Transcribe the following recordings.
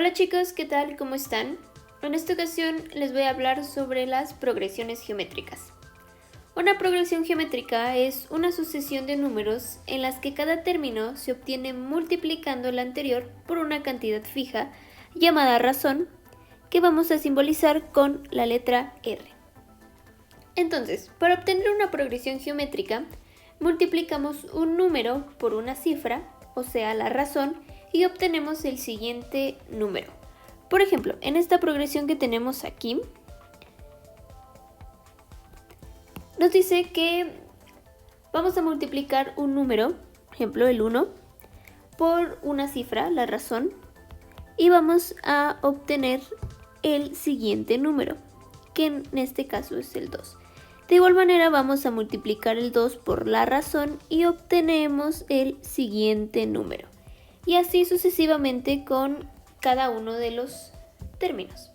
Hola chicos, ¿qué tal? ¿Cómo están? En esta ocasión les voy a hablar sobre las progresiones geométricas. Una progresión geométrica es una sucesión de números en las que cada término se obtiene multiplicando el anterior por una cantidad fija llamada razón, que vamos a simbolizar con la letra R. Entonces, para obtener una progresión geométrica, multiplicamos un número por una cifra, o sea, la razón, y obtenemos el siguiente número. Por ejemplo, en esta progresión que tenemos aquí, nos dice que vamos a multiplicar un número, por ejemplo el 1, por una cifra, la razón, y vamos a obtener el siguiente número, que en este caso es el 2. De igual manera vamos a multiplicar el 2 por la razón y obtenemos el siguiente número. Y así sucesivamente con cada uno de los términos.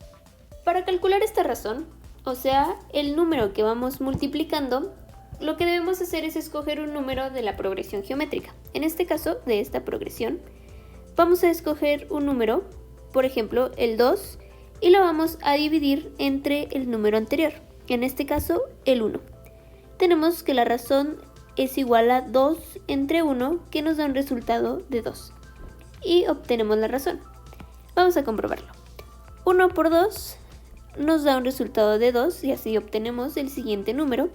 Para calcular esta razón, o sea, el número que vamos multiplicando, lo que debemos hacer es escoger un número de la progresión geométrica. En este caso, de esta progresión, vamos a escoger un número, por ejemplo, el 2, y lo vamos a dividir entre el número anterior, en este caso, el 1. Tenemos que la razón es igual a 2 entre 1, que nos da un resultado de 2. Y obtenemos la razón. Vamos a comprobarlo. 1 por 2 nos da un resultado de 2 y así obtenemos el siguiente número.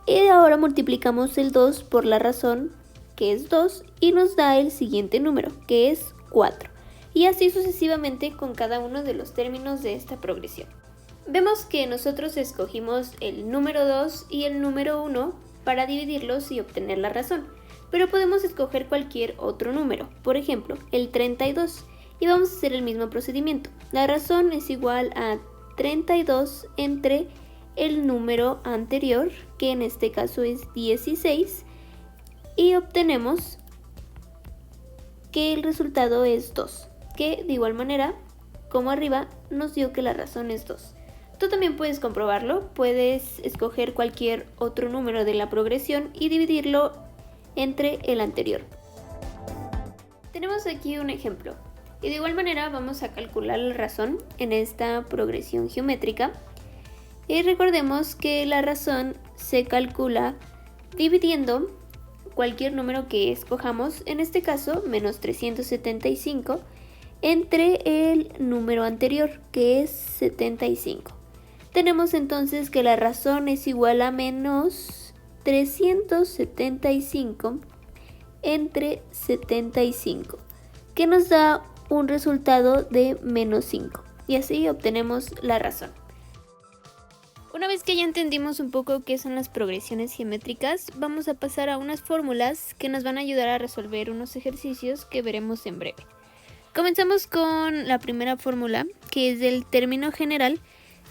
Y ahora multiplicamos el 2 por la razón, que es 2, y nos da el siguiente número, que es 4. Y así sucesivamente con cada uno de los términos de esta progresión. Vemos que nosotros escogimos el número 2 y el número 1 para dividirlos y obtener la razón. Pero podemos escoger cualquier otro número, por ejemplo, el 32, y vamos a hacer el mismo procedimiento. La razón es igual a 32 entre el número anterior, que en este caso es 16, y obtenemos que el resultado es 2, que de igual manera, como arriba, nos dio que la razón es 2. Tú también puedes comprobarlo, puedes escoger cualquier otro número de la progresión y dividirlo entre el anterior. Tenemos aquí un ejemplo y de igual manera vamos a calcular la razón en esta progresión geométrica y recordemos que la razón se calcula dividiendo cualquier número que escojamos, en este caso menos 375, entre el número anterior, que es 75. Tenemos entonces que la razón es igual a menos 375 entre 75, que nos da un resultado de menos 5, y así obtenemos la razón. Una vez que ya entendimos un poco qué son las progresiones geométricas, vamos a pasar a unas fórmulas que nos van a ayudar a resolver unos ejercicios que veremos en breve. Comenzamos con la primera fórmula, que es del término general,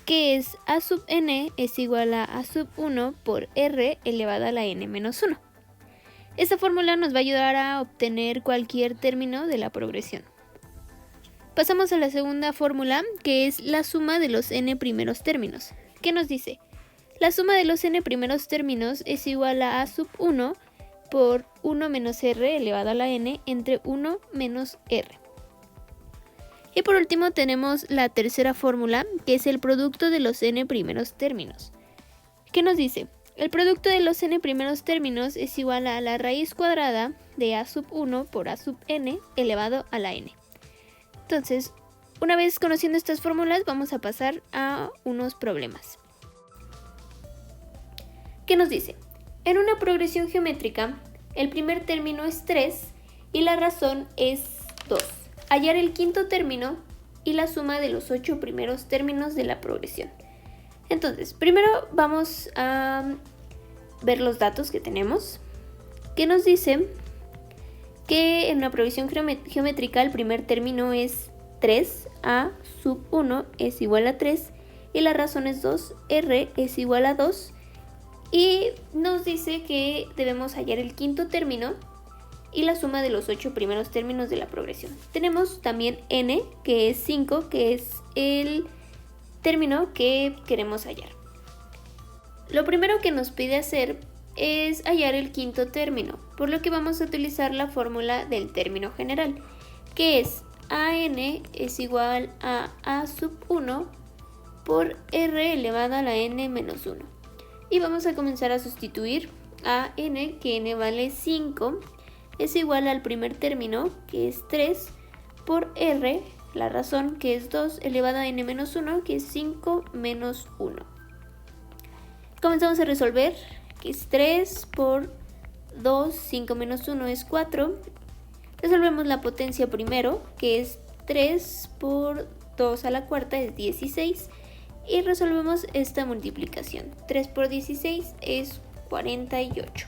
que es a sub n es igual a sub 1 por r elevado a la n menos 1. Esta fórmula nos va a ayudar a obtener cualquier término de la progresión. Pasamos a la segunda fórmula, que es la suma de los n primeros términos. ¿Qué nos dice? La suma de los n primeros términos es igual a sub 1 por 1 menos r elevado a la n entre 1 menos r. Y por último tenemos la tercera fórmula, que es el producto de los n primeros términos. ¿Qué nos dice? El producto de los n primeros términos es igual a la raíz cuadrada de a sub 1 por a sub n elevado a la n. Entonces, una vez conociendo estas fórmulas, vamos a pasar a unos problemas. ¿Qué nos dice? En una progresión geométrica, el primer término es 3 y la razón es 2. Hallar el quinto término y la suma de los 8 primeros términos de la progresión. Entonces, primero vamos a ver los datos que tenemos, que nos dicen que en una progresión geométrica el primer término es 3, a sub 1 es igual a 3 y la razón es 2, r es igual a 2, y nos dice que debemos hallar el quinto término y la suma de los 8 primeros términos de la progresión. Tenemos también n, que es 5, que es el término que queremos hallar. Lo primero que nos pide hacer es hallar el quinto término, por lo que vamos a utilizar la fórmula del término general, que es AN es igual a sub 1 por R elevado a la n menos 1. Y vamos a comenzar a sustituir a n, que n vale 5, es igual al primer término, que es 3, por R, la razón, que es 2, elevado a n menos 1, que es 5 menos 1. Comenzamos a resolver, que es 3 por 2, 5 menos 1 es 4. Resolvemos la potencia primero, que es 3 por 2 a la cuarta es 16. Y resolvemos esta multiplicación. 3 por 16 es 48.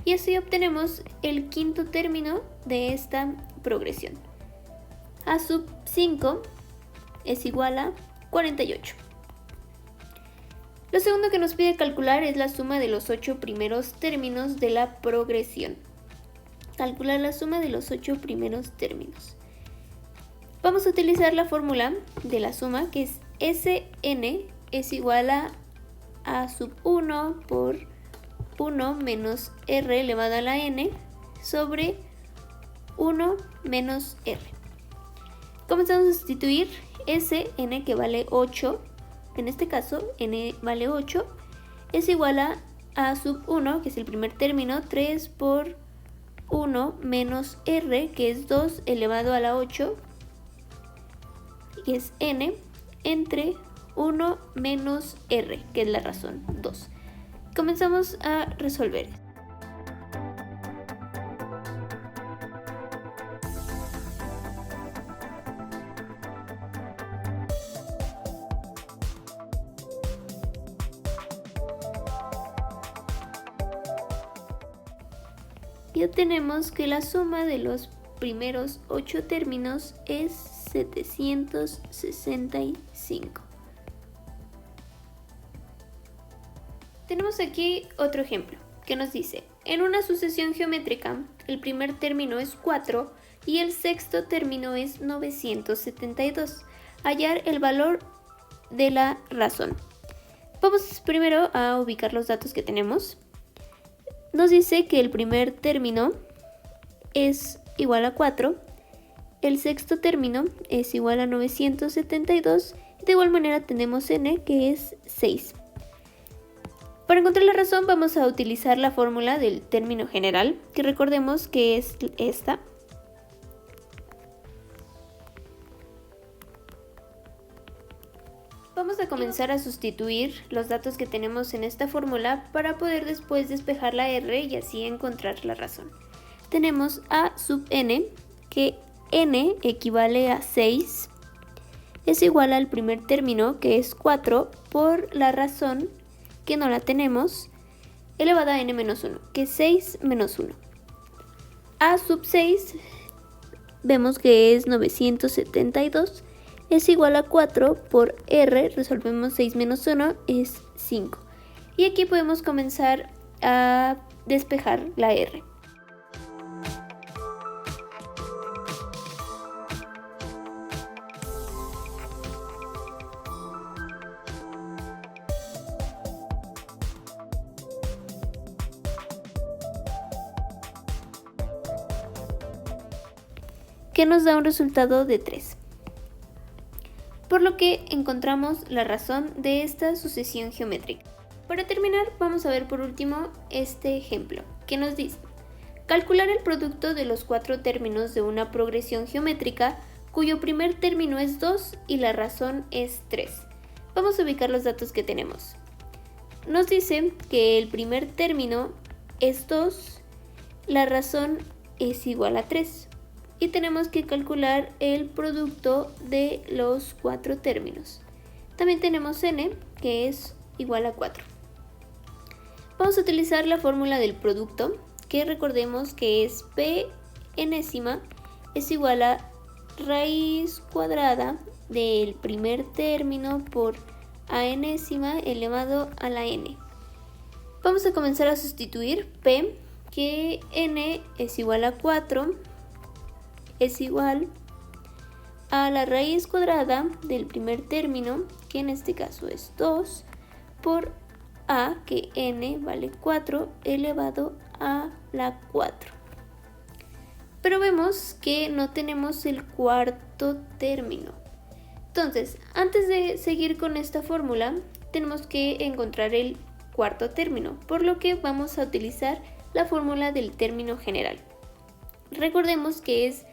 Y así obtenemos el quinto término de esta progresión. A sub 5 es igual a 48. Lo segundo que nos pide calcular es la suma de los 8 primeros términos de la progresión. Calcular la suma de los 8 primeros términos. Vamos a utilizar la fórmula de la suma, que es Sn es igual a sub 1 por 1 menos R elevado a la n sobre 1 menos R. Comenzamos a sustituir Sn, que vale 8, en este caso n vale 8, es igual a sub 1, que es el primer término, 3 por 1 menos R, que es 2 elevado a la 8, y es n, entre 1 menos R, que es la razón, 2. Comenzamos a resolver. Y obtenemos que la suma de los primeros 8 términos es 765. Tenemos aquí otro ejemplo que nos dice: en una sucesión geométrica el primer término es 4 y el sexto término es 972. Hallar el valor de la razón. Vamos primero a ubicar los datos que tenemos. Nos dice que el primer término es igual a 4, el sexto término es igual a 972, y de igual manera tenemos n, que es 6. Para encontrar la razón vamos a utilizar la fórmula del término general, que recordemos que es esta. Vamos a comenzar a sustituir los datos que tenemos en esta fórmula para poder después despejar la R y así encontrar la razón. Tenemos a sub n, que n equivale a 6, es igual al primer término, que es 4, por la razón, que no la tenemos, elevada a n menos 1, que es 6 menos 1. A sub 6 vemos que es 972, es igual a 4 por R, resolvemos 6 menos 1, es 5. Y aquí podemos comenzar a despejar la R. Que nos da un resultado de 3. Por lo que encontramos la razón de esta sucesión geométrica. Para terminar, vamos a ver por último este ejemplo, que nos dice: calcular el producto de los 4 términos de una progresión geométrica cuyo primer término es 2 y la razón es 3. Vamos a ubicar los datos que tenemos. Nos dice que el primer término es 2, la razón es igual a 3. Y tenemos que calcular el producto de los 4 términos. También tenemos n, que es igual a 4. Vamos a utilizar la fórmula del producto, que recordemos que es p enésima es igual a raíz cuadrada del primer término por a enésima elevado a la n. Vamos a comenzar a sustituir p, que n es igual a 4, es igual a la raíz cuadrada del primer término, que en este caso es 2, por a, que n vale 4, elevado a la 4. Pero vemos que no tenemos el cuarto término. Entonces, antes de seguir con esta fórmula, tenemos que encontrar el cuarto término, por lo que vamos a utilizar la fórmula del término general. Recordemos que es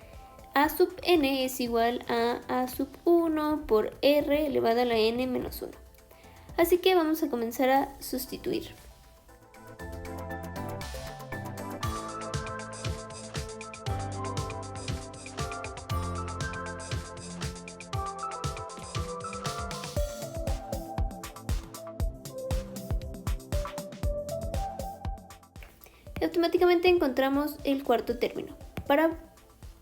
a sub n es igual a sub 1 por r elevado a la n menos 1. Así que vamos a comenzar a sustituir. Y automáticamente encontramos el cuarto término, para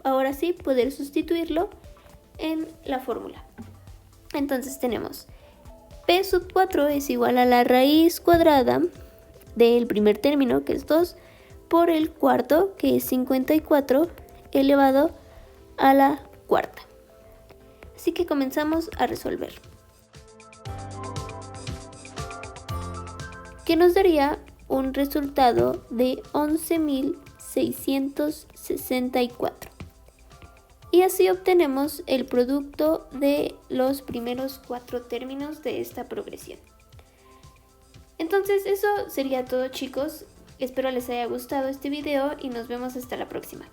ahora sí poder sustituirlo en la fórmula. Entonces tenemos p sub 4 es igual a la raíz cuadrada del primer término, que es 2, por el cuarto, que es 54, elevado a la cuarta. Así que comenzamos a resolver. Que nos daría un resultado de 11.664. Y así obtenemos el producto de los primeros 4 términos de esta progresión. Entonces eso sería todo, chicos. Espero les haya gustado este video y nos vemos hasta la próxima.